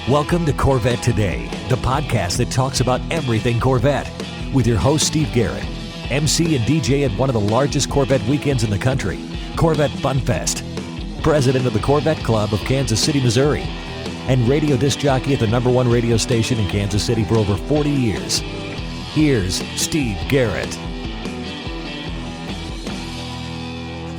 Welcome to Corvette Today, the podcast that talks about everything Corvette, with your host Steve Garrett, MC and DJ at one of the largest Corvette weekends in the country, Corvette Fun Fest, president of the Corvette Club of Kansas City, Missouri, and radio disc jockey at the #1 radio station in Kansas City for over 40 years. Here's Steve Garrett.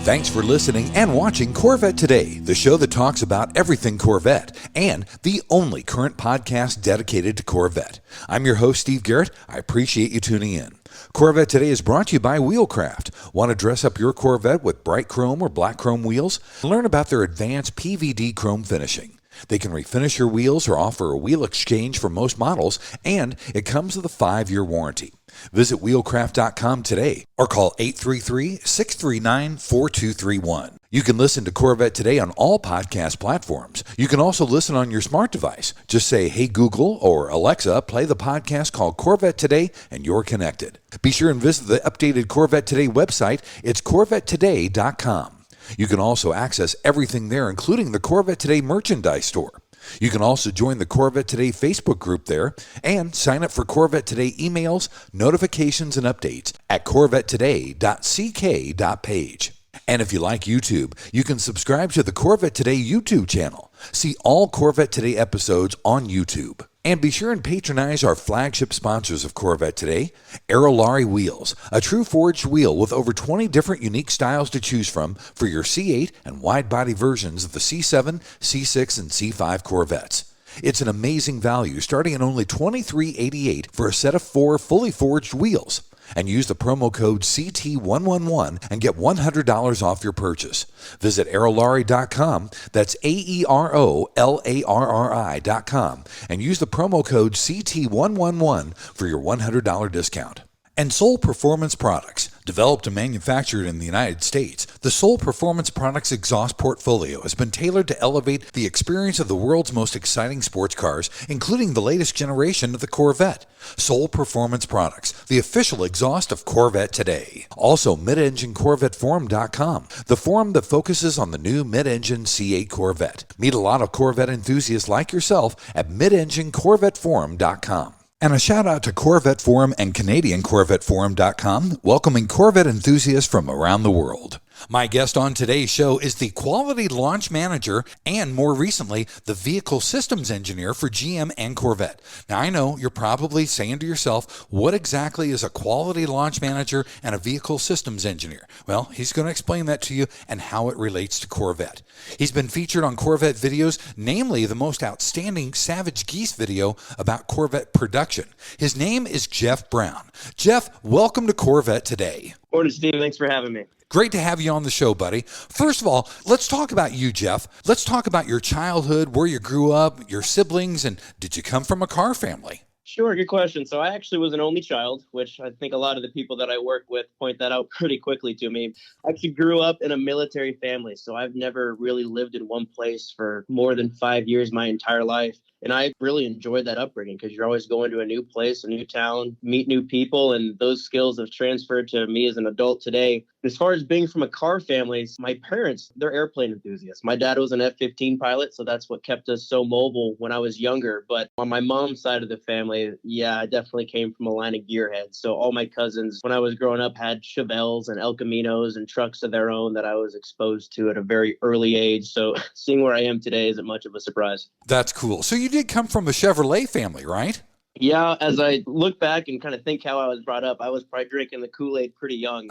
Thanks for listening and watching Corvette Today, the show that talks about everything Corvette, and the only current podcast dedicated to Corvette. I'm your host, Steve Garrett. I appreciate you tuning in. Corvette Today is brought to you by Wheelcraft. Want to dress up your Corvette with bright chrome or black chrome wheels? Learn about their advanced PVD chrome finishing. They can refinish your wheels or offer a wheel exchange for most models, and it comes with a 5-year warranty. Visit wheelcraft.com today or call 833-639-4231. You can listen to Corvette Today on all podcast platforms. You can also listen on your smart device. Just say, "Hey Google" or "Alexa, play the podcast called Corvette Today," and you're connected. Be sure and visit the updated Corvette Today website. It's corvettetoday.com. You can also access everything there, including the Corvette Today merchandise store. You can also join the Corvette Today Facebook group there and sign up for Corvette Today emails, notifications, and updates at corvettetoday.ck.page. And if you like YouTube, you can subscribe to the Corvette Today YouTube channel. See all Corvette Today episodes on YouTube. And be sure and patronize our flagship sponsors of Corvette Today, Aerolarri Wheels, a true forged wheel with over 20 different unique styles to choose from for your C8 and wide-body versions of the C7, C6, and C5 Corvettes. It's an amazing value, starting at only $23.88 for a set of 4 fully forged wheels. And use the promo code CT111 and get $100 off your purchase. Visit aerolarri.com, that's AEROLARRI.com, and use the promo code CT111 for your $100 discount. And Soul Performance Products. Developed and manufactured in the United States, the Soul Performance Products exhaust portfolio has been tailored to elevate the experience of the world's most exciting sports cars, including the latest generation of the Corvette. Soul Performance Products, the official exhaust of Corvette Today. Also, MidEngineCorvetteForum.com, the forum that focuses on the new mid-engine C8 Corvette. Meet a lot of Corvette enthusiasts like yourself at MidEngineCorvetteForum.com. And a shout out to Corvette Forum and CanadianCorvetteForum.com, welcoming Corvette enthusiasts from around the world. My guest on today's show is the Quality Launch Manager and, more recently, the Vehicle Systems Engineer for GM and Corvette. Now, I know you're probably saying to yourself, what exactly is a Quality Launch Manager and a Vehicle Systems Engineer? Well, he's going to explain that to you and how it relates to Corvette. He's been featured on Corvette videos, namely the most outstanding Savagegeese video about Corvette production. His name is Jeff Brown. Jeff, welcome to Corvette Today. Morning, Steve. Thanks for having me. Great to have you on the show, buddy. First of all, let's talk about you, Jeff. Let's talk about your childhood, where you grew up, your siblings, and did you come from a car family? Sure, good question. So I actually was an only child, which I think a lot of the people that I work with point that out pretty quickly to me. I actually grew up in a military family, so I've never really lived in one place for more than 5 years my entire life. And I really enjoyed that upbringing because you're always going to a new place, a new town, meet new people, and those skills have transferred to me as an adult today. As far as being from a car family, my parents, they're airplane enthusiasts. My dad was an F-15 pilot, so that's what kept us so mobile when I was younger. But on my mom's side of the family, yeah, I definitely came from a line of gearheads. So all my cousins, when I was growing up, had Chevelles and El Caminos and trucks of their own that I was exposed to at a very early age. So seeing where I am today isn't much of a surprise. That's cool. So you did come from a Chevrolet family, right? Yeah, as I look back and kind of think how I was brought up, I was probably drinking the Kool-Aid pretty young.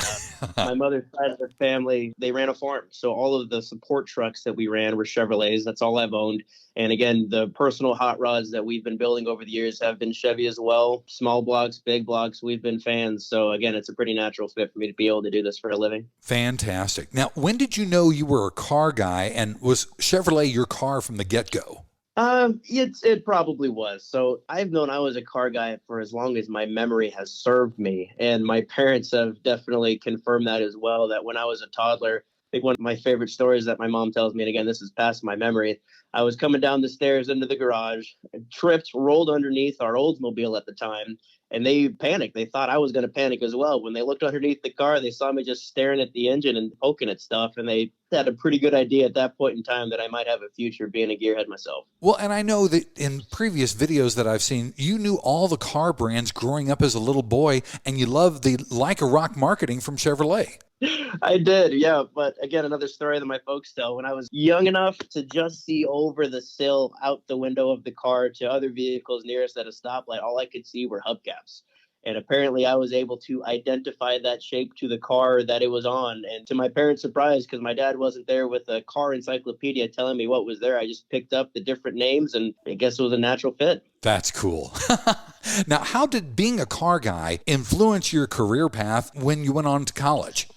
My mother's side of the family, they ran a farm. So all of the support trucks that we ran were Chevrolets. That's all I've owned. And again, the personal hot rods that we've been building over the years have been Chevy as well. Small blocks, big blocks, we've been fans. So again, it's a pretty natural fit for me to be able to do this for a living. Fantastic. Now, when did you know you were a car guy, and was Chevrolet your car from the get-go? It probably was. So I've known I was a car guy for as long as my memory has served me. And my parents have definitely confirmed that as well, that when I was a toddler, I think one of my favorite stories that my mom tells me, and again, this is past my memory, I was coming down the stairs into the garage, tripped, rolled underneath our Oldsmobile at the time, and they panicked. They thought I was going to panic as well. When they looked underneath the car, they saw me just staring at the engine and poking at stuff, and they had a pretty good idea at that point in time that I might have a future being a gearhead myself. Well, and I know that in previous videos that I've seen, you knew all the car brands growing up as a little boy, and you loved the Like a Rock marketing from Chevrolet. I did, yeah. But again, another story that my folks tell. When I was young enough to just see over the sill out the window of the car to other vehicles nearest at a stoplight, all I could see were hubcaps. And apparently I was able to identify that shape to the car that it was on. And to my parents' surprise, because my dad wasn't there with a car encyclopedia telling me what was there, I just picked up the different names, and I guess it was a natural fit. That's cool. Now, how did being a car guy influence your career path when you went on to college?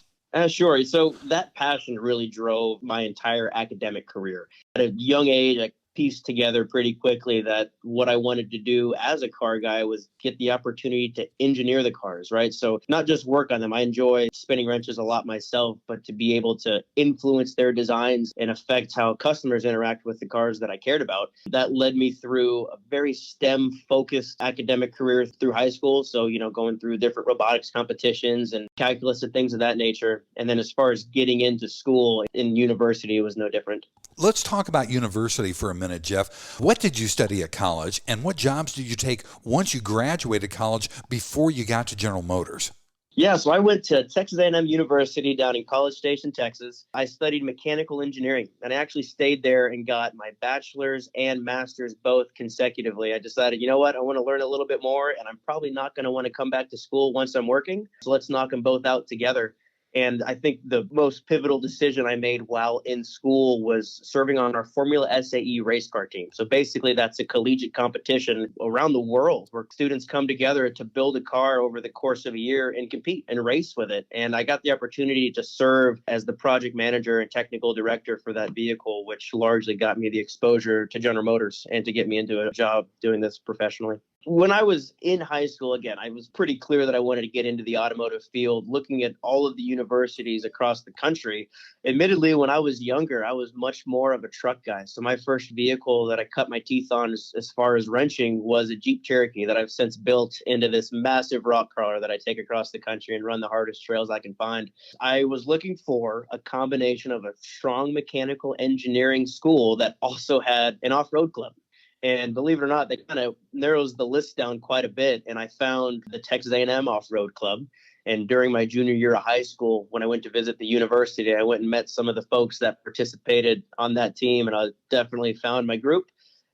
Sure. So that passion really drove my entire academic career. At a young age, I pieced together pretty quickly that what I wanted to do as a car guy was get the opportunity to engineer the cars, right? So not just work on them. I enjoy spinning wrenches a lot myself, but to be able to influence their designs and affect how customers interact with the cars that I cared about. That led me through a very STEM-focused academic career through high school. So, going through different robotics competitions and calculus and things of that nature. And then as far as getting into school in university, it was no different. Let's talk about university for a minute, Jeff. What did you study at college, and what jobs did you take once you graduated college before you got to General Motors? Yeah, so I went to Texas A&M University down in College Station, Texas. I studied mechanical engineering, and I actually stayed there and got my bachelor's and master's both consecutively. I decided, I want to learn a little bit more, and I'm probably not going to want to come back to school once I'm working. So let's knock them both out together. And I think the most pivotal decision I made while in school was serving on our Formula SAE race car team. So basically, that's a collegiate competition around the world where students come together to build a car over the course of a year and compete and race with it. And I got the opportunity to serve as the project manager and technical director for that vehicle, which largely got me the exposure to General Motors and to get me into a job doing this professionally. When I was in high school, again, I was pretty clear that I wanted to get into the automotive field, looking at all of the universities across the country. Admittedly, when I was younger, I was much more of a truck guy. So my first vehicle that I cut my teeth on as far as wrenching was a Jeep Cherokee that I've since built into this massive rock crawler that I take across the country and run the hardest trails I can find. I was looking for a combination of a strong mechanical engineering school that also had an off-road club. And believe it or not, they kind of narrows the list down quite a bit. And I found the Texas A&M Off-Road Club. And during my junior year of high school, when I went to visit the university, I went and met some of the folks that participated on that team. And I definitely found my group.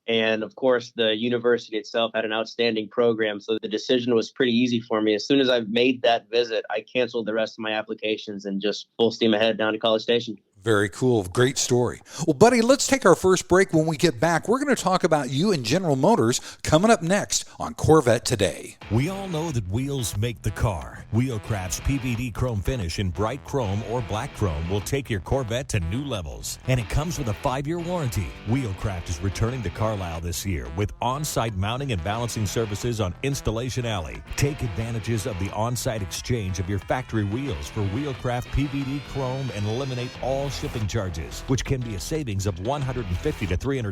And of course, the university itself had an outstanding program. So the decision was pretty easy for me. As soon as I made that visit, I canceled the rest of my applications and just full steam ahead down to College Station. Very cool. Great story. Well, buddy, let's take our first break. When we get back, we're going to talk about you and General Motors coming up next on Corvette Today. We all know that wheels make the car. Wheelcraft's PVD chrome finish in bright chrome or black chrome will take your Corvette to new levels. And it comes with a 5-year warranty. Wheelcraft is returning to Carlisle this year with on-site mounting and balancing services on Installation Alley. Take advantages of the on-site exchange of your factory wheels for Wheelcraft PVD chrome and eliminate all shipping charges, which can be a savings of $150 to $300.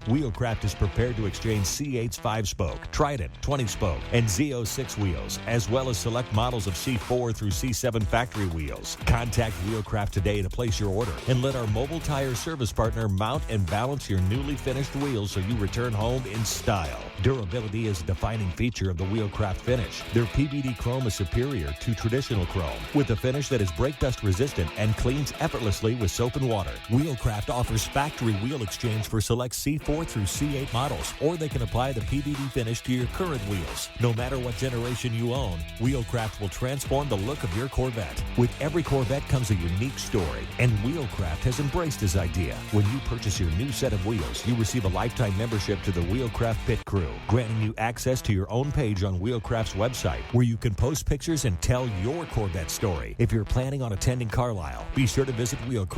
Wheelcraft is prepared to exchange C8's 5-spoke, Trident 20-spoke, and Z06 wheels, as well as select models of C4 through C7 factory wheels. Contact Wheelcraft today to place your order and let our mobile tire service partner mount and balance your newly finished wheels so you return home in style. Durability is a defining feature of the Wheelcraft finish. Their PVD chrome is superior to traditional chrome with a finish that is brake dust resistant and cleans effortlessly with soap and water. Wheelcraft offers factory wheel exchange for select C4 through C8 models, or they can apply the PVD finish to your current wheels. No matter what generation you own, Wheelcraft will transform the look of your Corvette. With every Corvette comes a unique story, and Wheelcraft has embraced this idea. When you purchase your new set of wheels, you receive a lifetime membership to the Wheelcraft Pit Crew, granting you access to your own page on Wheelcraft's website, where you can post pictures and tell your Corvette story. If you're planning on attending Carlisle, be sure to visit Wheelcraft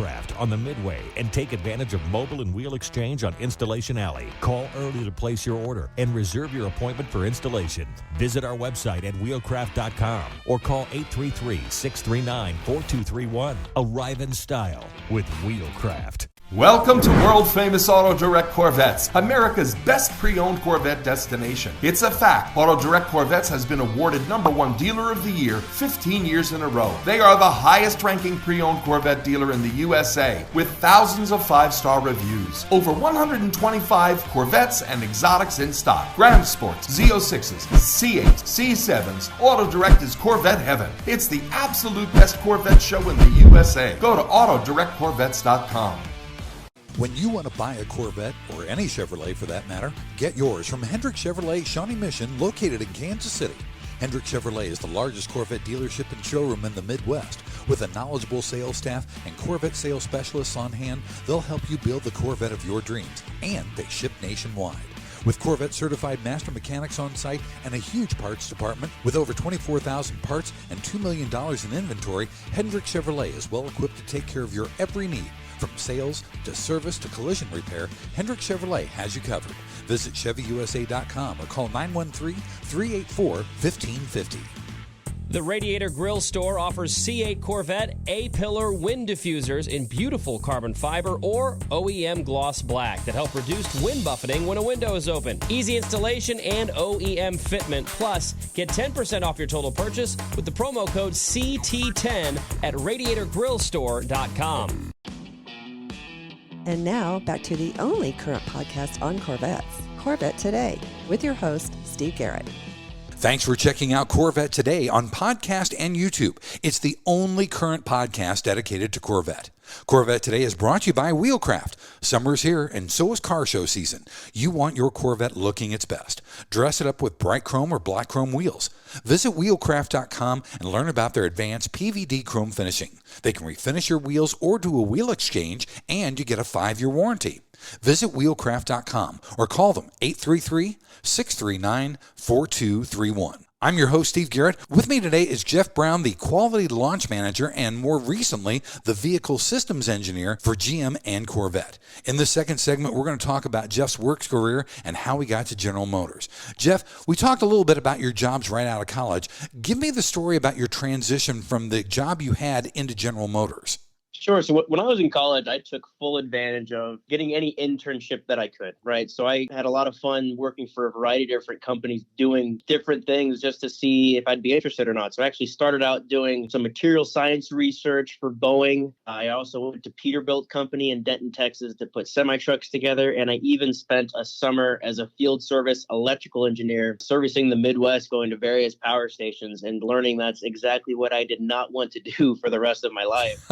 on the Midway and take advantage of mobile and wheel exchange on Installation Alley. Call early to place your order and reserve your appointment for installation. Visit our website at wheelcraft.com or call 833-639-4231. Arrive in style with Wheelcraft. Welcome to world-famous Auto Direct Corvettes, America's best pre-owned Corvette destination. It's a fact. Auto Direct Corvettes has been awarded #1 Dealer of the Year 15 years in a row. They are the highest-ranking pre-owned Corvette dealer in the USA, with thousands of 5-star reviews. Over 125 Corvettes and exotics in stock. Grand Sports, Z06s, C8s, C7s. Auto Direct is Corvette heaven. It's the absolute best Corvette show in the USA. Go to AutoDirectCorvettes.com. When you want to buy a Corvette, or any Chevrolet for that matter, get yours from Hendrick Chevrolet Shawnee Mission, located in Kansas City. Hendrick Chevrolet is the largest Corvette dealership and showroom in the Midwest. With a knowledgeable sales staff and Corvette sales specialists on hand, they'll help you build the Corvette of your dreams, and they ship nationwide. With Corvette certified master mechanics on site and a huge parts department with over 24,000 parts and $2 million in inventory, Hendrick Chevrolet is well equipped to take care of your every need. From sales to service to collision repair, Hendrick Chevrolet has you covered. Visit ChevyUSA.com or call 913-384-1550. The Radiator Grill Store offers C8 Corvette A-pillar wind diffusers in beautiful carbon fiber or OEM gloss black that help reduce wind buffeting when a window is open. Easy installation and OEM fitment. Plus, get 10% off your total purchase with the promo code CT10 at RadiatorGrillStore.com. And now, back to the only current podcast on Corvettes, Corvette Today, with your host, Steve Garrett. Thanks for checking out Corvette Today on podcast and YouTube. It's the only current podcast dedicated to Corvette. Corvette Today is brought to you by Wheelcraft. Summer's here, and so is car show season. You want your Corvette looking its best. Dress it up with bright chrome or black chrome wheels. Visit wheelcraft.com and learn about their advanced PVD chrome finishing. They can refinish your wheels or do a wheel exchange, and you get a 5-year warranty. Visit wheelcraft.com or call them 833-639-4231. I'm your host, Steve Garrett. With me today is Jeff Brown, the Quality Launch Manager and more recently, the Vehicle Systems Engineer for GM and Corvette. In this second segment, we're going to talk about Jeff's work career and how he got to General Motors. Jeff, we talked a little bit about your jobs right out of college. Give me the story about your transition from the job you had into General Motors. Sure. So when I was in college, I took full advantage of getting any internship that I could, right? So I had a lot of fun working for a variety of different companies, doing different things just to see if I'd be interested or not. So I actually started out doing some material science research for Boeing. I also went to Peterbilt company in Denton, Texas to put semi-trucks together. And I even spent a summer as a field service electrical engineer servicing the Midwest, going to various power stations and learning that's exactly what I did not want to do for the rest of my life.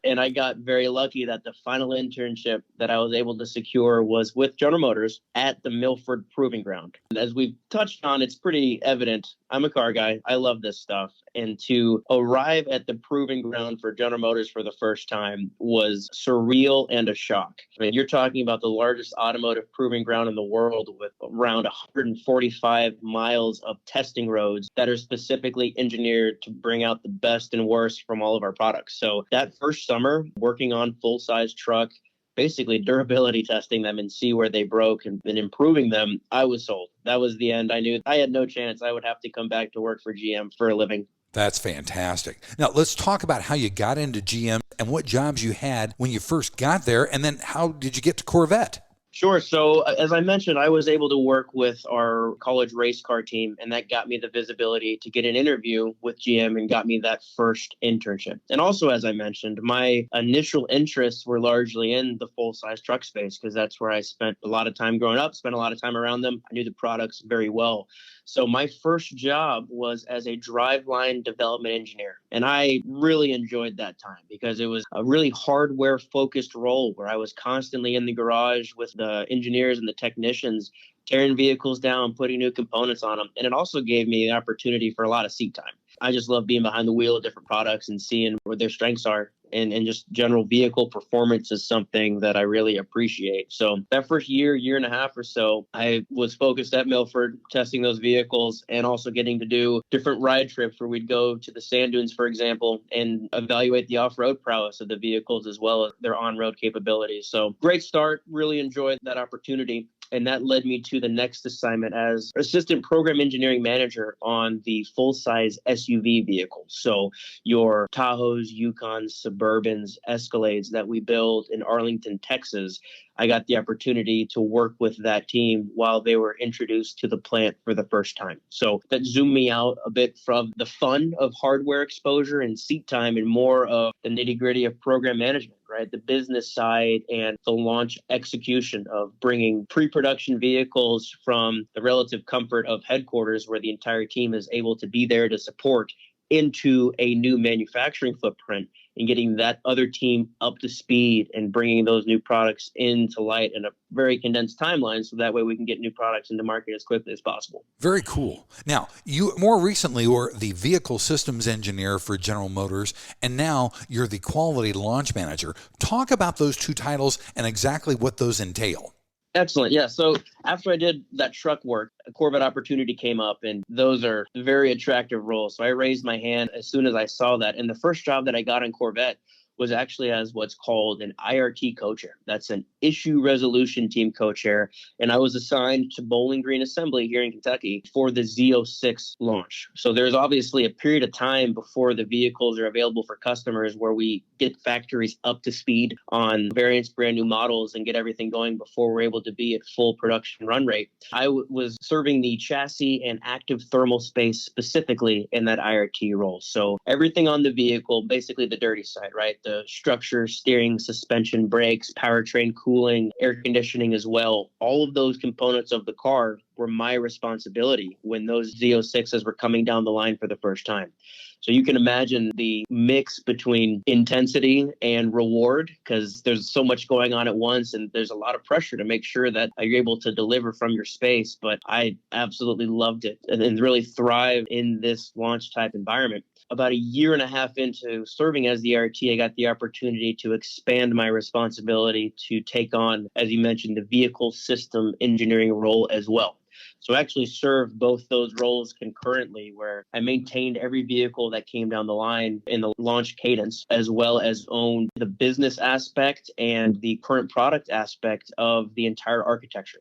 And I got very lucky that the final internship that I was able to secure was with General Motors at the Milford Proving Ground. And as we've touched on, it's pretty evident. I'm a car guy. I love this stuff. And to arrive at the Proving Ground for General Motors for the first time was surreal and a shock. I mean, you're talking about the largest automotive proving ground in the world with around 145 miles of testing roads that are specifically engineered to bring out the best and worst from all of our products. So that first summer, working on full-size truck, basically durability testing them and see where they broke and improving them, I was sold. That was the end. I knew I had no chance. I would have to come back to work for GM for a living. That's fantastic. Now, let's talk about how you got into GM and what jobs you had when you first got there, and then how did you get to Corvette? Sure. So as I mentioned, I was able to work with our college race car team, and that got me the visibility to get an interview with GM and got me that first internship. And also, as I mentioned, my initial interests were largely in the full-size truck space because that's where I spent a lot of time growing up, spent a lot of time around them. I knew the products very well. So my first job was as a driveline development engineer. And I really enjoyed that time because it was a really hardware focused role where I was constantly in the garage with the engineers and the technicians, tearing vehicles down, putting new components on them. And it also gave me the opportunity for a lot of seat time. I just love being behind the wheel of different products and seeing where their strengths are. And just general vehicle performance is something that I really appreciate. So that first year and a half or so, I was focused at Milford, testing those vehicles and also getting to do different ride trips where we'd go to the sand dunes, for example, and evaluate the off-road prowess of the vehicles as well as their on-road capabilities. So great start, really enjoyed that opportunity. And that led me to the next assignment as assistant program engineering manager on the full-size SUV vehicles. So your Tahoes, Yukons, Suburbans, Escalades that we build in Arlington, Texas, I got the opportunity to work with that team while they were introduced to the plant for the first time. So that zoomed me out a bit from the fun of hardware exposure and seat time and more of the nitty-gritty of program management, right? The business side and the launch execution of bringing pre-production vehicles from the relative comfort of headquarters where the entire team is able to be there to support into a new manufacturing footprint and getting that other team up to speed and bringing those new products into light in a very condensed timeline so that way we can get new products into market as quickly as possible. Very cool. Now, you more recently were the vehicle systems engineer for General Motors, and now you're the quality launch manager. Talk about those two titles and exactly what those entail. Excellent. Yeah. So after I did that truck work, a Corvette opportunity came up, and those are very attractive roles. So I raised my hand as soon as I saw that. And the first job that I got on Corvette was actually as what's called an IRT co-chair. That's an issue resolution team co-chair. And I was assigned to Bowling Green Assembly here in Kentucky for the Z06 launch. So there's obviously a period of time before the vehicles are available for customers where we get factories up to speed on various brand new models and get everything going before we're able to be at full production run rate. I was serving the chassis and active thermal space specifically in that IRT role. So everything on the vehicle, basically the dirty side, right? The structure, steering, suspension, brakes, powertrain, cooling, air conditioning as well. All of those components of the car were my responsibility when those Z06s were coming down the line for the first time. So you can imagine the mix between intensity and reward because there's so much going on at once and there's a lot of pressure to make sure that you're able to deliver from your space. But I absolutely loved it and really thrived in this launch type environment. About a year and a half into serving as the RT, I got the opportunity to expand my responsibility to take on, as you mentioned, the vehicle system engineering role as well. So I actually served both those roles concurrently where I maintained every vehicle that came down the line in the launch cadence, as well as owned the business aspect and the current product aspect of the entire architecture.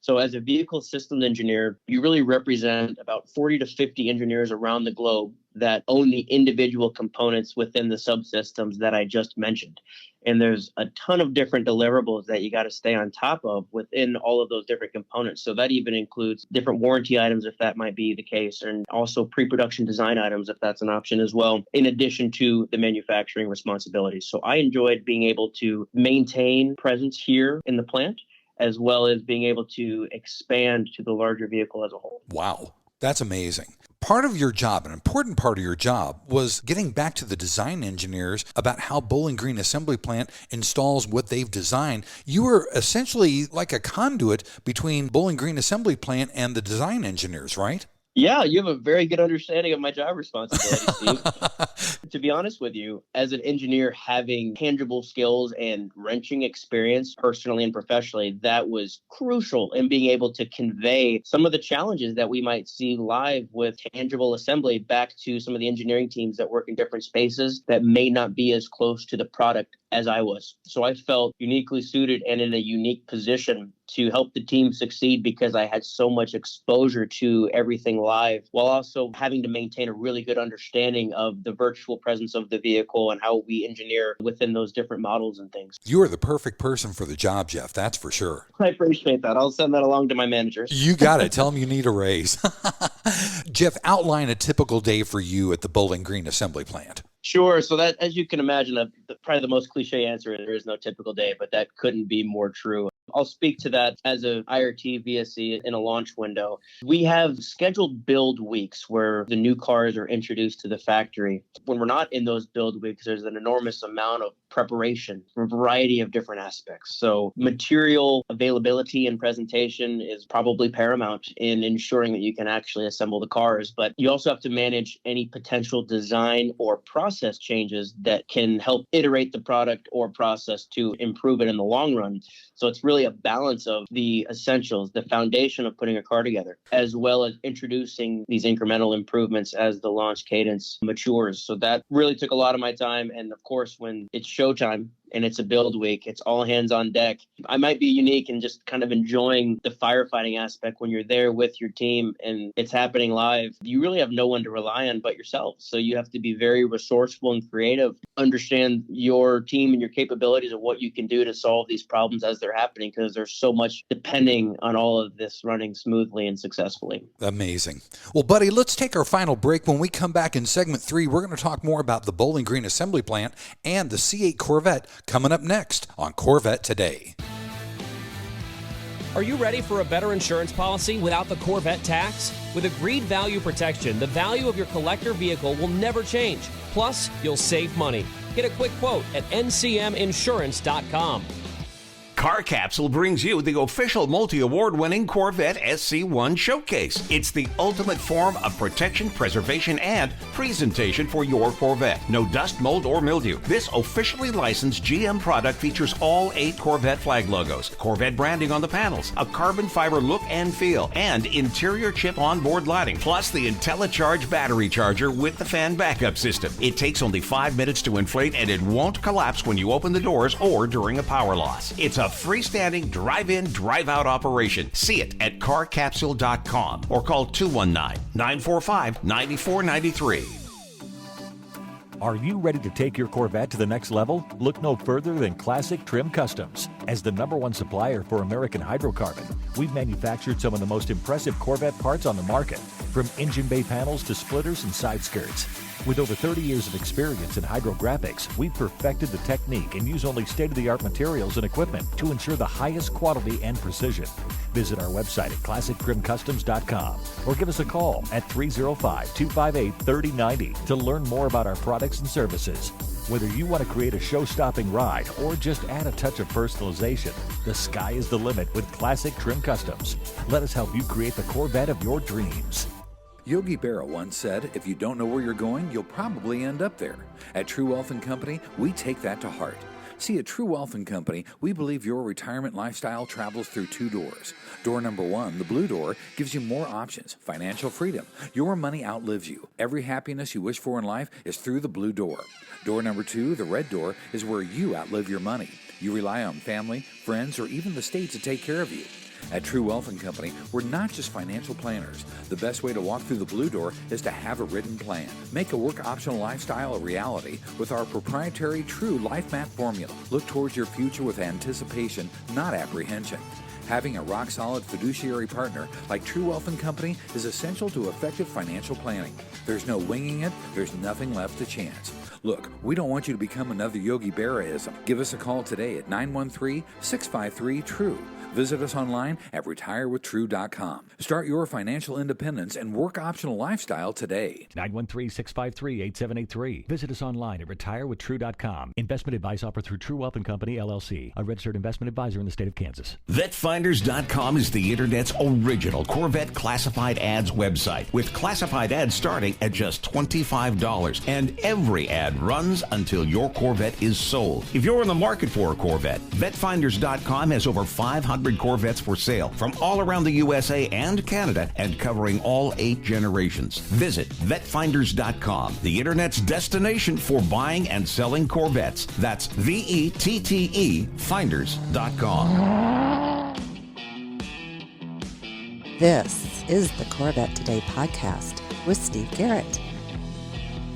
So as a vehicle systems engineer, you really represent about 40 to 50 engineers around the globe that own the individual components within the subsystems that I just mentioned. And there's a ton of different deliverables that you got to stay on top of within all of those different components. So that even includes different warranty items, if that might be the case, and also pre-production design items, if that's an option as well, in addition to the manufacturing responsibilities. So I enjoyed being able to maintain presence here in the plant, as well as being able to expand to the larger vehicle as a whole. Wow, that's amazing. Part of your job, an important part of your job, was getting back to the design engineers about how Bowling Green Assembly Plant installs what they've designed. You were essentially like a conduit between Bowling Green Assembly Plant and the design engineers, right? Yeah, you have a very good understanding of my job responsibility, Steve. To be honest with you, as an engineer, having tangible skills and wrenching experience personally and professionally, that was crucial in being able to convey some of the challenges that we might see live with tangible assembly back to some of the engineering teams that work in different spaces that may not be as close to the product as I was. So I felt uniquely suited and in a unique position to help the team succeed because I had so much exposure to everything live, while also having to maintain a really good understanding of the virtual presence of the vehicle and how we engineer within those different models and things. You are the perfect person for the job, Jeff, that's for sure. I appreciate that. I'll send that along to my managers. You got it. Tell them you need a raise. Jeff, outline a typical day for you at the Bowling Green Assembly Plant. Sure. So that, as you can imagine, probably the most cliche answer, there is no typical day, but that couldn't be more true. I'll speak to that as a IRT VSC in a launch window. We have scheduled build weeks where the new cars are introduced to the factory. When we're not in those build weeks, there's an enormous amount of preparation from a variety of different aspects. So material availability and presentation is probably paramount in ensuring that you can actually assemble the cars. But you also have to manage any potential design or process changes that can help iterate the product or process to improve it in the long run. So it's really a balance of the essentials, the foundation of putting a car together, as well as introducing these incremental improvements as the launch cadence matures. So that really took a lot of my time. And of course, when it's showtime and it's a build week, it's all hands on deck. I might be unique in just kind of enjoying the firefighting aspect when you're there with your team and it's happening live. You really have no one to rely on but yourself. So you have to be very resourceful and creative, understand your team and your capabilities of what you can do to solve these problems as they're happening, because there's so much depending on all of this running smoothly and successfully. Amazing. Well, buddy, let's take our final break. When we come back in segment 3, we're going to talk more about the Bowling Green Assembly Plant and the C8 Corvette coming up next on Corvette Today. Are you ready for a better insurance policy without the Corvette tax? With Agreed Value Protection, the value of your collector vehicle will never change. Plus, you'll save money. Get a quick quote at ncminsurance.com. Car Capsule brings you the official multi-award-winning Corvette SC1 Showcase. It's the ultimate form of protection, preservation, and presentation for your Corvette. No dust, mold, or mildew. This officially licensed GM product features all 8 Corvette flag logos, Corvette branding on the panels, a carbon fiber look and feel, and interior chip onboard lighting, plus the IntelliCharge battery charger with the fan backup system. It takes only 5 minutes to inflate, and it won't collapse when you open the doors or during a power loss. It's a freestanding drive-in, drive-out operation. See it at carcapsule.com or call 219-945-9493. Are you ready to take your Corvette to the next level? Look no further than Classic Trim Customs. As the #1 supplier for American hydrocarbon, we've manufactured some of the most impressive Corvette parts on the market, from engine bay panels to splitters and side skirts. With over 30 years of experience in hydrographics, we've perfected the technique and use only state-of-the-art materials and equipment to ensure the highest quality and precision. Visit our website at classictrimcustoms.com or give us a call at 305-258-3090 to learn more about our products and services. Whether you want to create a show-stopping ride or just add a touch of personalization, the sky is the limit with Classic Trim Customs. Let us help you create the Corvette of your dreams. Yogi Berra once said, if you don't know where you're going, you'll probably end up there. At True Wealth & Company, we take that to heart. See, at True Wealth & Company, we believe your retirement lifestyle travels through 2 doors. Door number 1, the blue door, gives you more options, financial freedom. Your money outlives you. Every happiness you wish for in life is through the blue door. Door number 2, the red door, is where you outlive your money. You rely on family, friends, or even the state to take care of you. At True Wealth & Company, we're not just financial planners. The best way to walk through the blue door is to have a written plan. Make a work-optional lifestyle a reality with our proprietary True Life Map formula. Look towards your future with anticipation, not apprehension. Having a rock-solid fiduciary partner like True Wealth & Company is essential to effective financial planning. There's no winging it. There's nothing left to chance. Look, we don't want you to become another Yogi Berra-ism. Give us a call today at 913-653-TRUE. Visit us online at retirewithtrue.com. Start your financial independence and work-optional lifestyle today. 913-653-8783. Visit us online at retirewithtrue.com. Investment advice offered through True Wealth & Company, LLC, a registered investment advisor in the state of Kansas. VetFinders.com is the Internet's original Corvette classified ads website, with classified ads starting at just $25. And every ad runs until your Corvette is sold. If you're in the market for a Corvette, VetFinders.com has over 500 Corvettes for sale from all around the USA and Canada and covering all 8 generations. Visit VetFinders.com, the Internet's destination for buying and selling Corvettes. That's VETTE Finders.com. This is the Corvette Today podcast with Steve Garrett.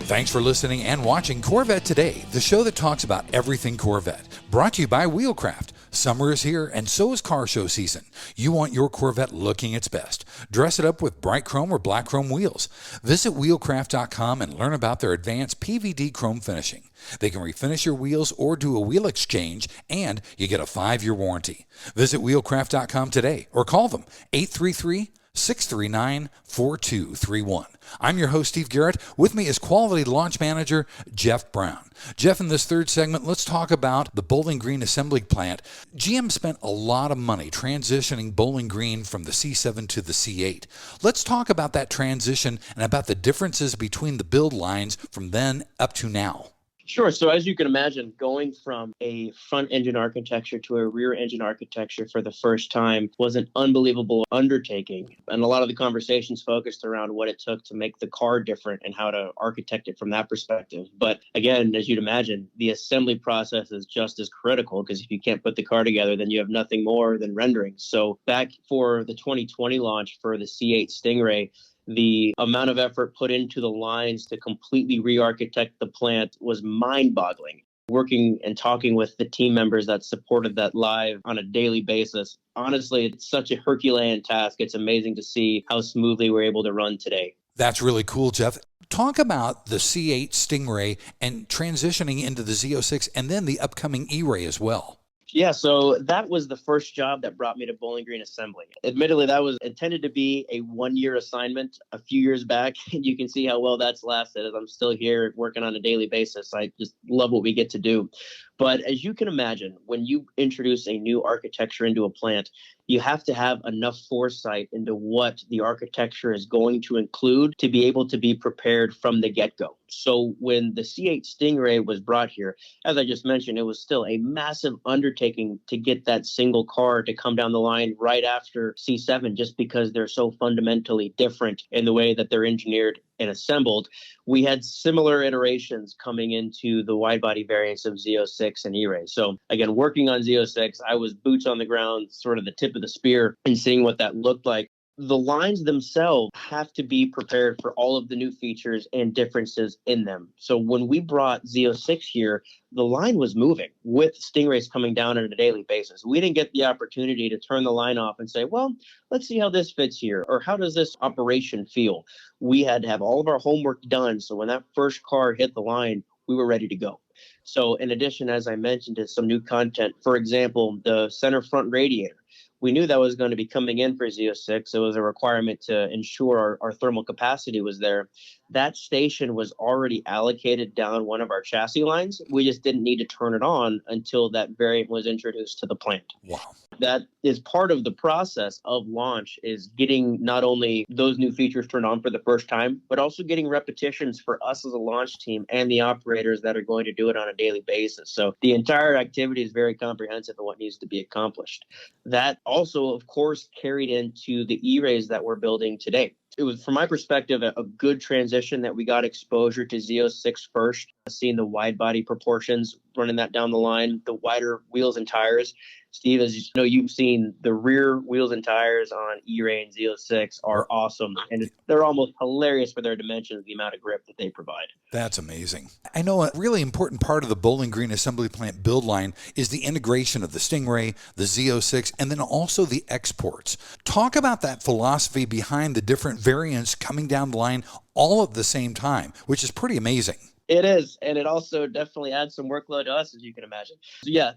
Thanks for listening and watching Corvette Today, the show that talks about everything Corvette. Brought to you by Wheelcraft. Summer is here, and so is car show season. You want your Corvette looking its best. Dress it up with bright chrome or black chrome wheels. Visit wheelcraft.com and learn about their advanced PVD chrome finishing. They can refinish your wheels or do a wheel exchange, and you get a 5-year warranty. Visit wheelcraft.com today or call them 833-639-4231. I'm your host, Steve Garrett. With me is Quality Launch Manager Jeff Brown. Jeff, in this third segment, let's talk about the Bowling Green Assembly Plant. GM spent a lot of money transitioning Bowling Green from the C7 to the C8. Let's talk about that transition and about the differences between the build lines from then up to now. Sure. So as you can imagine, going from a front engine architecture to a rear engine architecture for the first time was an unbelievable undertaking. And a lot of the conversations focused around what it took to make the car different and how to architect it from that perspective. But again, as you'd imagine, the assembly process is just as critical, because if you can't put the car together, then you have nothing more than rendering. So back for the 2020 launch for the C8 Stingray, the amount of effort put into the lines to completely re-architect the plant was mind-boggling. Working and talking with the team members that supported that live on a daily basis, honestly, it's such a Herculean task. It's amazing to see how smoothly we're able to run today. That's really cool, Jeff. Talk about the C8 Stingray and transitioning into the Z06 and then the upcoming E-Ray as well. Yeah, so that was the first job that brought me to Bowling Green Assembly. Admittedly, that was intended to be a one-year assignment a few years back, and you can see how well that's lasted as I'm still here working on a daily basis. I just love what we get to do. But as you can imagine, when you introduce a new architecture into a plant, you have to have enough foresight into what the architecture is going to include to be able to be prepared from the get-go. So when the C8 Stingray was brought here, as I just mentioned, it was still a massive undertaking to get that single car to come down the line right after C7, just because they're so fundamentally different in the way that they're engineered and assembled. We had similar iterations coming into the wide body variants of Z06 and E-Ray. So again, working on Z06, I was boots on the ground, sort of the tip of the spear, and seeing what that looked like. The lines themselves have to be prepared for all of the new features and differences in them. So when we brought Z06 here, the line was moving with Stingrays coming down on a daily basis. We didn't get the opportunity to turn the line off and say, well, let's see how this fits here, or how does this operation feel? We had to have all of our homework done. So when that first car hit the line, we were ready to go. So in addition, as I mentioned, to some new content, for example, the center front radiator. We knew that was going to be coming in for Z06. It was a requirement to ensure our thermal capacity was there. That station was already allocated down one of our chassis lines. We just didn't need to turn it on until that variant was introduced to the plant. Wow. That is part of the process of launch, is getting not only those new features turned on for the first time, but also getting repetitions for us as a launch team and the operators that are going to do it on a daily basis. So the entire activity is very comprehensive in what needs to be accomplished. That also, of course, carried into the E-Rays that we're building today. It was, from my perspective, a good transition that we got exposure to Z06 first, seeing the wide body proportions, running that down the line, the wider wheels and tires. Steve, as you know, you've seen the rear wheels and tires on E-Ray and Z06 are awesome. And they're almost hilarious for their dimensions, the amount of grip that they provide. That's amazing. I know a really important part of the Bowling Green Assembly Plant build line is the integration of the Stingray, the Z06, and then also the exports. Talk about that philosophy behind the different variants coming down the line all at the same time, which is pretty amazing. It is, and it also definitely adds some workload to us, as you can imagine. So yeah,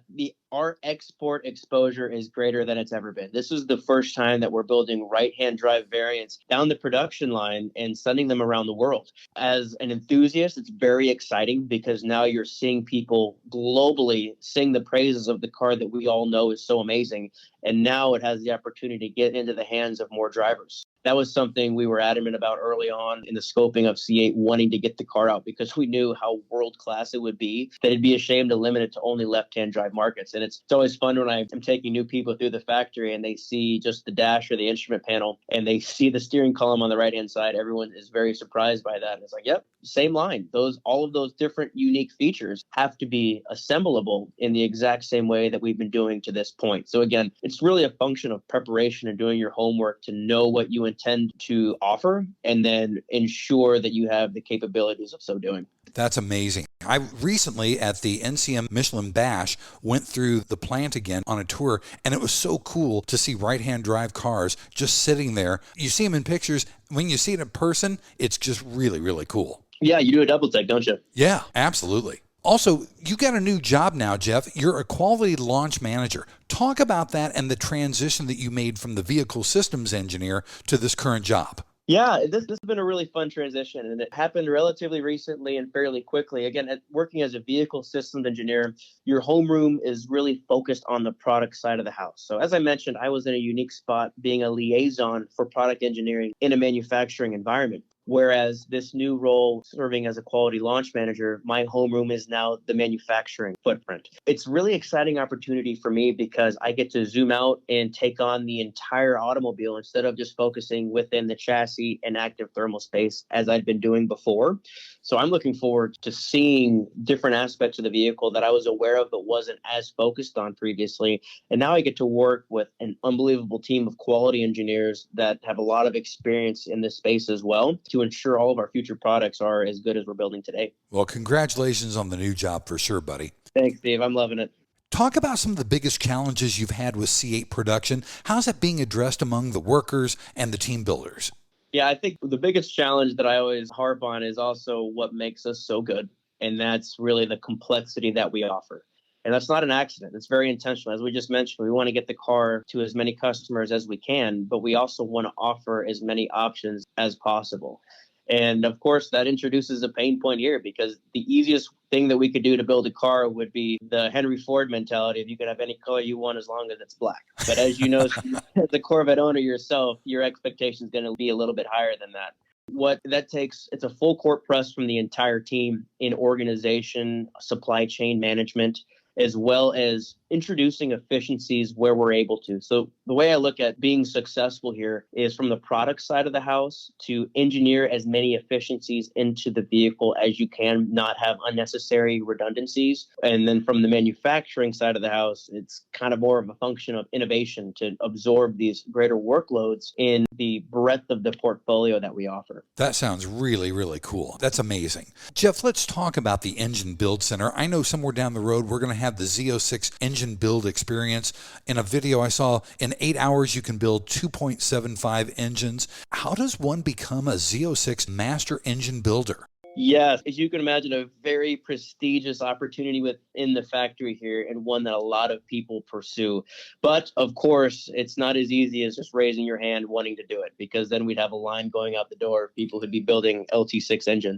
our export exposure is greater than it's ever been. This is the first time that we're building right-hand drive variants down the production line and sending them around the world. As an enthusiast, it's very exciting, because now you're seeing people globally sing the praises of the car that we all know is so amazing, and now it has the opportunity to get into the hands of more drivers. That was something we were adamant about early on in the scoping of C8, wanting to get the car out, because we knew how world-class it would be, that it'd be a shame to limit it to only left-hand drive markets. And it's always fun when I'm taking new people through the factory and they see just the dash or the instrument panel and they see the steering column on the right-hand side. Everyone is very surprised by that. And it's like, yep, same line. All of those different unique features have to be assemblable in the exact same way that we've been doing to this point. So again, it's really a function of preparation and doing your homework to know what you intend to offer, and then ensure that you have the capabilities of so doing. That's amazing. I recently, at the NCM Michelin Bash, went through the plant again on a tour, and it was so cool to see right-hand drive cars just sitting there. You see them in pictures. When you see it in person, it's just really, really cool. Yeah, you do a double take, don't you? Yeah, absolutely. Also, you got a new job now, Jeff. You're a quality launch manager. Talk about that and the transition that you made from the vehicle systems engineer to this current job. Yeah, this has been a really fun transition, and it happened relatively recently and fairly quickly. Again, working as a vehicle systems engineer, your homeroom is really focused on the product side of the house. So as I mentioned, I was in a unique spot being a liaison for product engineering in a manufacturing environment. Whereas this new role, serving as a quality launch manager, my homeroom is now the manufacturing footprint. It's really exciting opportunity for me because I get to zoom out and take on the entire automobile instead of just focusing within the chassis and active thermal space as I'd been doing before. So I'm looking forward to seeing different aspects of the vehicle that I was aware of but wasn't as focused on previously. And now I get to work with an unbelievable team of quality engineers that have a lot of experience in this space as well to ensure all of our future products are as good as we're building today. Well, congratulations on the new job for sure, buddy. Thanks, Steve. I'm loving it. Talk about some of the biggest challenges you've had with C8 production. How's that being addressed among the workers and the team builders? Yeah, I think the biggest challenge that I always harp on is also what makes us so good. And that's really the complexity that we offer. And that's not an accident. It's very intentional. As we just mentioned, we want to get the car to as many customers as we can, but we also want to offer as many options as possible. And of course, that introduces a pain point here because the easiest thing that we could do to build a car would be the Henry Ford mentality of you can have any color you want as long as it's black. But as you know, as a Corvette owner yourself, your expectation is going to be a little bit higher than that. What that takes, it's a full court press from the entire team in organization, supply chain management, as well as introducing efficiencies where we're able to. So the way I look at being successful here is from the product side of the house to engineer as many efficiencies into the vehicle as you can, not have unnecessary redundancies. And then from the manufacturing side of the house, it's kind of more of a function of innovation to absorb these greater workloads in the breadth of the portfolio that we offer. That sounds really, really cool. That's amazing. Jeff, let's talk about the Engine Build Center. I know somewhere down the road, we're going to have the Z06 engine build experience. In a video I saw, in 8 hours, you can build 2.75 engines. How does one become a Z06 master engine builder? Yes, as you can imagine, a very prestigious opportunity within the factory here and one that a lot of people pursue. But of course, it's not as easy as just raising your hand wanting to do it, because then we'd have a line going out the door of people who'd be building LT6 engines.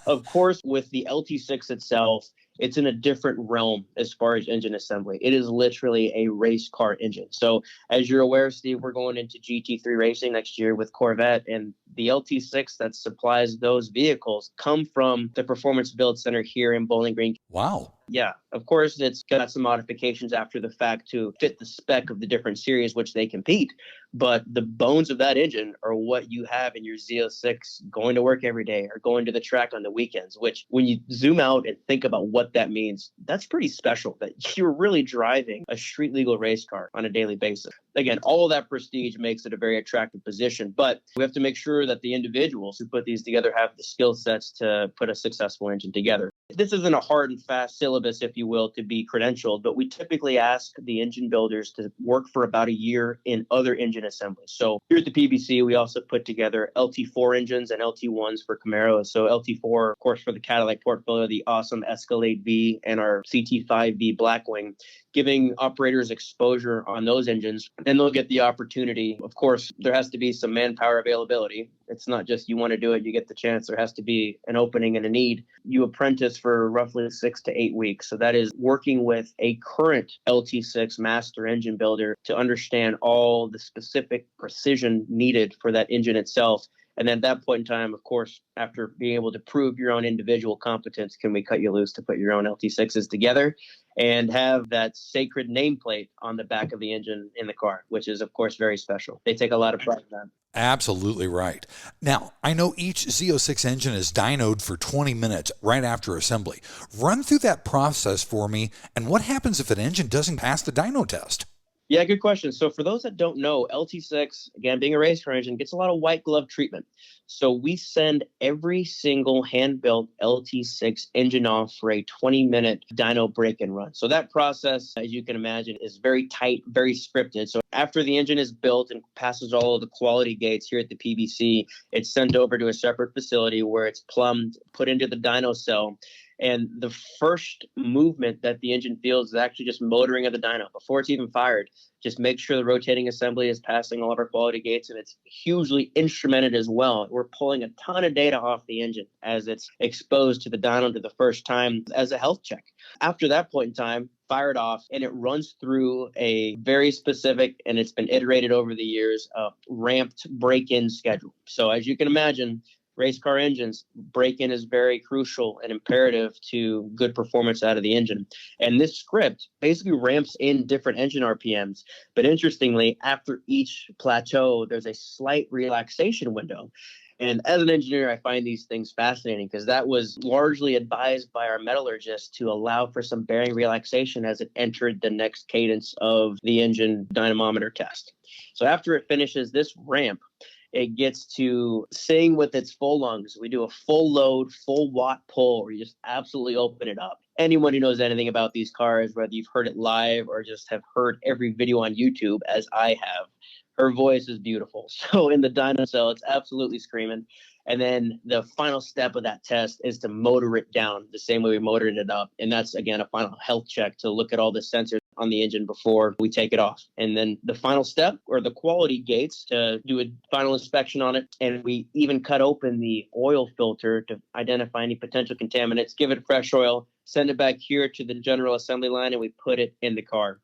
Of course, with the LT6 itself, it's in a different realm as far as engine assembly. It is literally a race car engine. So as you're aware, Steve, we're going into GT3 racing next year with Corvette, and the LT6 that supplies those vehicles come from the Performance Build Center here in Bowling Green. Wow. Yeah, of course, it's got some modifications after the fact to fit the spec of the different series which they compete. But the bones of that engine are what you have in your Z06 going to work every day or going to the track on the weekends, which when you zoom out and think about what that means, that's pretty special that you're really driving a street legal race car on a daily basis. Again, all of that prestige makes it a very attractive position, but we have to make sure that the individuals who put these together have the skill sets to put a successful engine together. This isn't a hard and fast syllabus, if you will, to be credentialed, but we typically ask the engine builders to work for about a year in other engine assemblies. So here at the PBC, we also put together LT4 engines and LT1s for Camaro. So LT4, of course, for the Cadillac portfolio, the awesome Escalade V and our CT5V Blackwing, giving operators exposure on those engines. Then they'll get the opportunity. Of course, there has to be some manpower availability. It's not just you want to do it, you get the chance. There has to be an opening and a need. You apprentice for roughly 6 to 8 weeks. So that is working with a current LT6 master engine builder to understand all the specific precision needed for that engine itself. And then at that point in time, of course, after being able to prove your own individual competence, can we cut you loose to put your own LT6s together and have that sacred nameplate on the back of the engine in the car, which is, of course, very special. They take a lot of pride in that. Absolutely right. Now, I know each Z06 engine is dynoed for 20 minutes right after assembly. Run through that process for me, and what happens if an engine doesn't pass the dyno test? Yeah, good question. So for those that don't know, LT6, again, being a race car engine, gets a lot of white glove treatment. So we send every single hand-built LT6 engine off for a 20-minute dyno break-in run. So that process, as you can imagine, is very tight, very scripted. So after the engine is built and passes all of the quality gates here at the PBC, it's sent over to a separate facility where it's plumbed, put into the dyno cell. And the first movement that the engine feels is actually just motoring of the dyno. Before it's even fired, just make sure the rotating assembly is passing all of our quality gates, and it's hugely instrumented as well. We're pulling a ton of data off the engine as it's exposed to the dyno for the first time as a health check. After that point in time, fire it off, and it runs through a very specific, and it's been iterated over the years, ramped break-in schedule. So as you can imagine, Race car engines, break-in is very crucial and imperative to good performance out of the engine. And this script basically ramps in different engine RPMs. But interestingly, after each plateau, there's a slight relaxation window. And as an engineer, I find these things fascinating because that was largely advised by our metallurgist to allow for some bearing relaxation as it entered the next cadence of the engine dynamometer test. So after it finishes this ramp, it gets to sing with its full lungs. We do a full load, full watt pull where you just absolutely open it up. Anyone who knows anything about these cars, whether you've heard it live or just have heard every video on YouTube, as I have, her voice is beautiful. So in the dyno cell, it's absolutely screaming. And then the final step of that test is to motor it down the same way we motored it up. And that's, again, a final health check to look at all the sensors on the engine before we take it off. And then the final step, or the quality gates, to do a final inspection on it. And we even cut open the oil filter to identify any potential contaminants, give it fresh oil, send it back here to the general assembly line, and we put it in the car.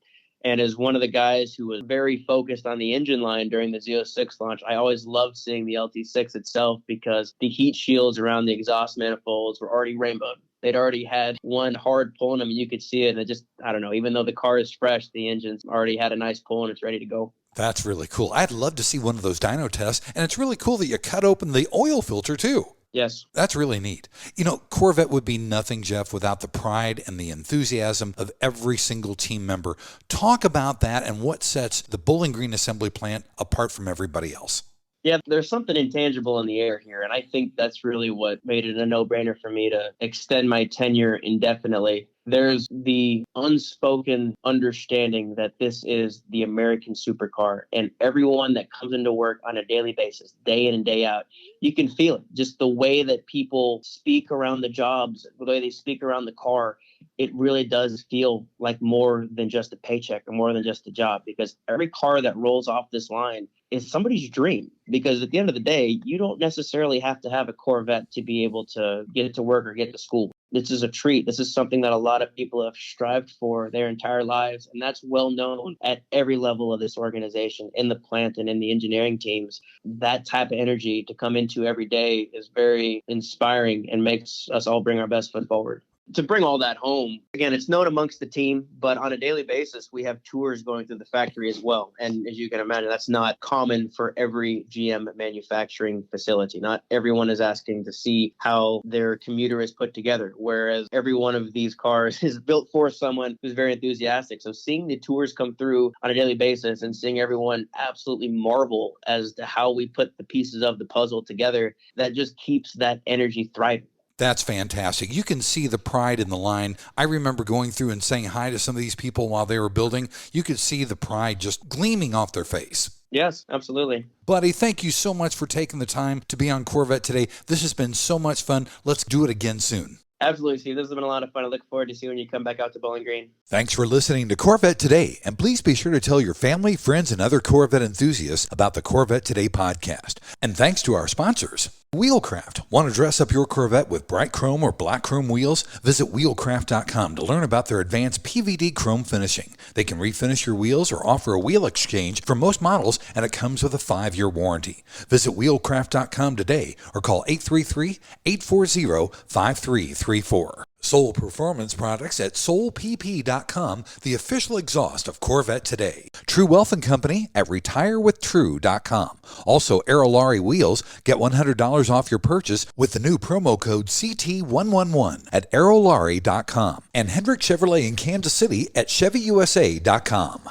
And as one of the guys who was very focused on the engine line during the Z06 launch, I always loved seeing the LT6 itself because the heat shields around the exhaust manifolds were already rainbowed. They'd already had one hard pull in them, and you could see it. And it just, I don't know, even though the car is fresh, the engine's already had a nice pull and it's ready to go. That's really cool. I'd love to see one of those dyno tests. And it's really cool that you cut open the oil filter too. Yes. That's really neat. You know, Corvette would be nothing, Jeff, without the pride and the enthusiasm of every single team member. Talk about that and what sets the Bowling Green assembly plant apart from everybody else. Yeah, there's something intangible in the air here. And I think that's really what made it a no-brainer for me to extend my tenure indefinitely. There's the unspoken understanding that this is the American supercar, and everyone that comes into work on a daily basis, day in and day out, you can feel it. Just the way that people speak around the jobs, the way they speak around the car, it really does feel like more than just a paycheck or more than just a job, because every car that rolls off this line is somebody's dream. Because at the end of the day, you don't necessarily have to have a Corvette to be able to get to work or get to school. This is a treat. This is something that a lot of people have strived for their entire lives. And that's well known at every level of this organization, in the plant and in the engineering teams. That type of energy to come into every day is very inspiring and makes us all bring our best foot forward. To bring all that home, again, it's known amongst the team, but on a daily basis, we have tours going through the factory as well. And as you can imagine, that's not common for every GM manufacturing facility. Not everyone is asking to see how their commuter is put together, whereas every one of these cars is built for someone who's very enthusiastic. So seeing the tours come through on a daily basis and seeing everyone absolutely marvel as to how we put the pieces of the puzzle together, that just keeps that energy thriving. That's fantastic. You can see the pride in the line. I remember going through and saying hi to some of these people while they were building. You could see the pride just gleaming off their face. Yes, absolutely. Buddy, thank you so much for taking the time to be on Corvette Today. This has been so much fun. Let's do it again soon. Absolutely, Steve. This has been a lot of fun. I look forward to seeing when you come back out to Bowling Green. Thanks for listening to Corvette Today, and please be sure to tell your family, friends, and other Corvette enthusiasts about the Corvette Today podcast. And thanks to our sponsors. Wheelcraft. Want to dress up your Corvette with bright chrome or black chrome wheels? Visit wheelcraft.com to learn about their advanced PVD chrome finishing. They can refinish your wheels or offer a wheel exchange for most models, and it comes with a 5-year warranty. Visit wheelcraft.com today or call 833-840-5334. Soul Performance Products at soulpp.com, the official exhaust of Corvette Today. True Wealth & Company at retirewithtrue.com. Also, Aerolarri Wheels. Get $100 off your purchase with the new promo code CT111 at aerolarri.com. And Hendrick Chevrolet in Kansas City at chevyusa.com.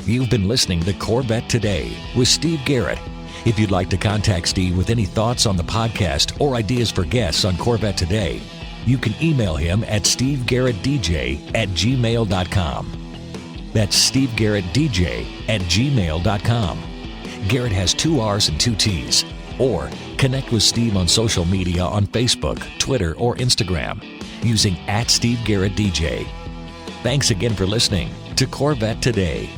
You've been listening to Corvette Today with Steve Garrett. If you'd like to contact Steve with any thoughts on the podcast or ideas for guests on Corvette Today, you can email him at stevegarrettdj@gmail.com. That's stevegarrettdj@gmail.com. Garrett has 2 R's and 2 T's. Or connect with Steve on social media on Facebook, Twitter, or Instagram using @SteveGarrettDJ. Thanks again for listening to Corvette Today.